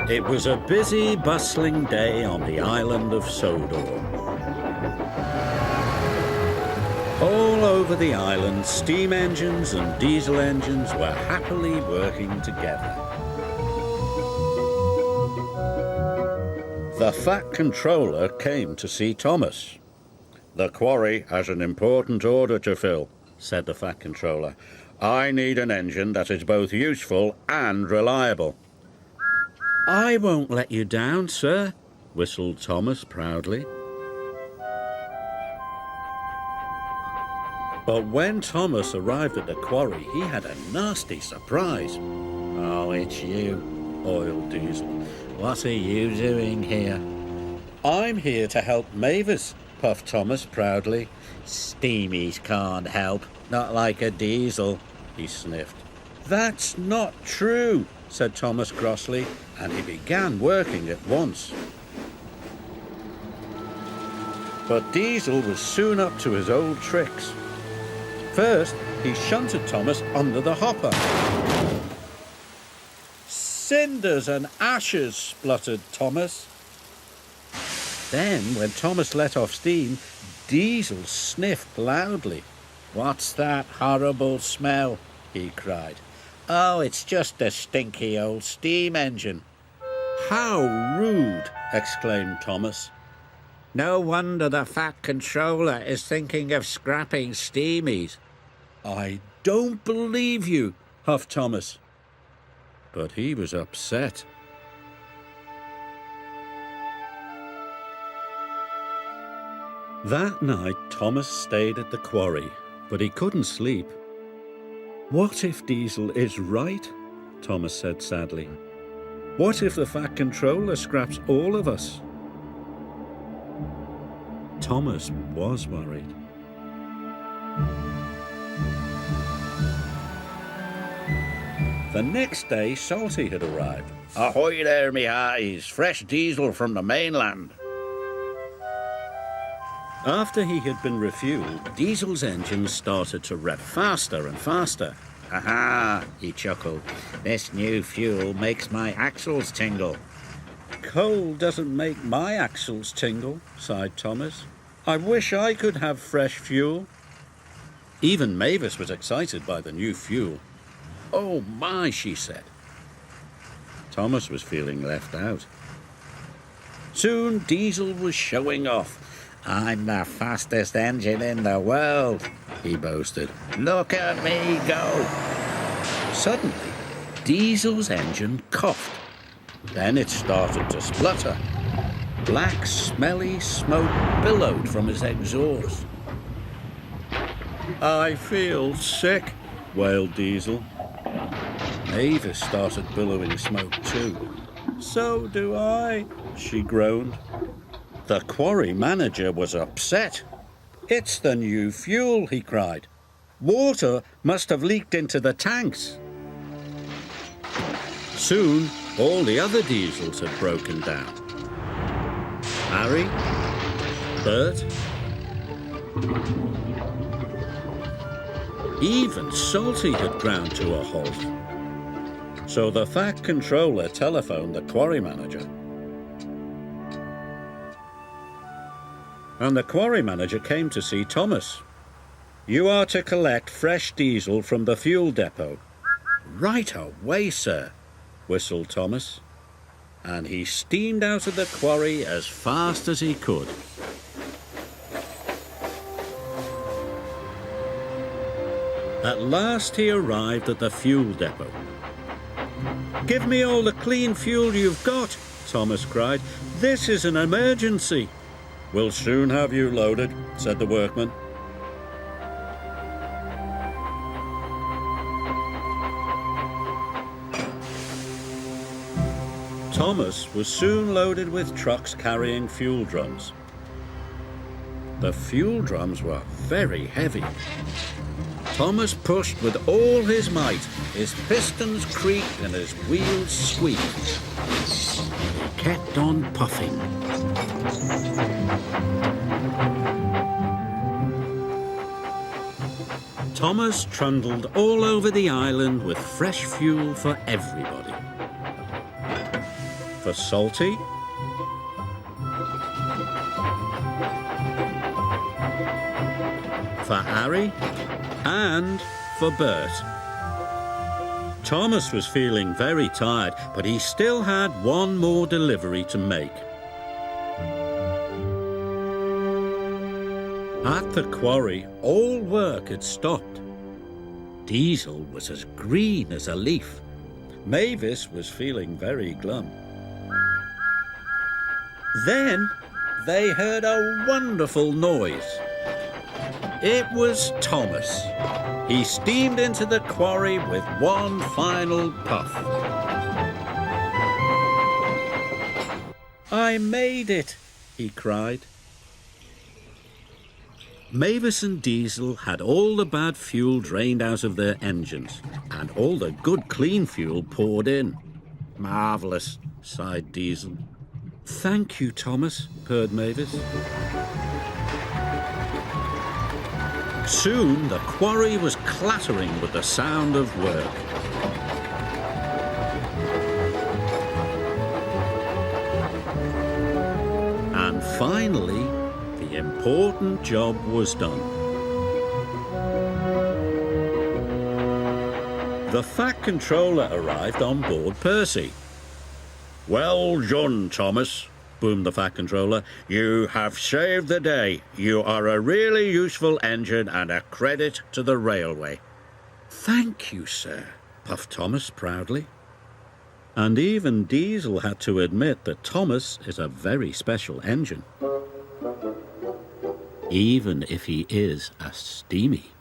It was a busy, bustling day on the island of Sodor. All over the island, steam engines and diesel engines were happily working together. The Fat Controller came to see Thomas. "The quarry has an important order to fill," said the Fat Controller. "I need an engine that is both useful and reliable." "I won't let you down, sir," whistled Thomas proudly. But when Thomas arrived at the quarry, he had a nasty surprise. "Oh, it's you," oiled Diesel. "What are you doing here?" "I'm here to help Mavis," puffed Thomas proudly. "Steamies can't help, not like a Diesel," he sniffed. "That's not true," said Thomas crossly, and he began working at once. But Diesel was soon up to his old tricks. First, he shunted Thomas under the hopper. "Cinders and ashes," spluttered Thomas. Then, when Thomas let off steam, Diesel sniffed loudly. "What's that horrible smell?" he cried. "Oh, it's just a stinky old steam engine." "How rude!" exclaimed Thomas. "No wonder the Fat Controller is thinking of scrapping steamies." "I don't believe you," huffed Thomas. But he was upset. That night, Thomas stayed at the quarry, but he couldn't sleep. "What if Diesel is right?" Thomas said sadly. "What if the Fat Controller scraps all of us?" Thomas was worried. The next day, Salty had arrived. "Ahoy there, me hearties! Fresh diesel from the mainland." After he had been refueled, Diesel's engine started to rev faster and faster. "Aha!" he chuckled. "This new fuel makes my axles tingle." "Coal doesn't make my axles tingle," sighed Thomas. "I wish I could have fresh fuel." Even Mavis was excited by the new fuel. "Oh my," she said. Thomas was feeling left out. Soon Diesel was showing off. "I'm the fastest engine in the world," he boasted. "Look at me go." Suddenly, Diesel's engine coughed. Then it started to splutter. Black, smelly smoke billowed from his exhaust. "I feel sick," wailed Diesel. Mavis started billowing smoke too. "So do I," she groaned. The quarry manager was upset. "It's the new fuel," he cried. "Water must have leaked into the tanks." Soon, all the other diesels had broken down. Harry, Bert, even Salty had ground to a halt. So the Fat Controller telephoned the quarry manager. And the quarry manager came to see Thomas. "You are to collect fresh diesel from the fuel depot." "Right away, sir," whistled Thomas. And he steamed out of the quarry as fast as he could. At last he arrived at the fuel depot. "Give me all the clean fuel you've got," Thomas cried. "This is an emergency." "We'll soon have you loaded," said the workman. Thomas was soon loaded with trucks carrying fuel drums. The fuel drums were very heavy. Thomas pushed with all his might. His pistons creaked and his wheels squeaked. He kept on puffing. Thomas trundled all over the island with fresh fuel for everybody. for Salty, for Harry, and for Bert. Thomas was feeling very tired, but he still had one more delivery to make. At the quarry, all work had stopped. Diesel was as green as a leaf. Mavis was feeling very glum. Then they heard a wonderful noise. It was Thomas. He steamed into the quarry with one final puff. "I made it," he cried. Mavis and Diesel had all the bad fuel drained out of their engines and all the good clean fuel poured in. "Marvellous," sighed Diesel. "Thank you, Thomas," purred Mavis. Soon the quarry was clattering with the sound of work. And finally, the important job was done. The Fat Controller arrived on board Percy. "Well done, Thomas," boomed the Fat Controller. "You have saved the day. You are a really useful engine and a credit to the railway." "Thank you, sir," puffed Thomas proudly. And even Diesel had to admit that Thomas is a very special engine, even if he is a steamy.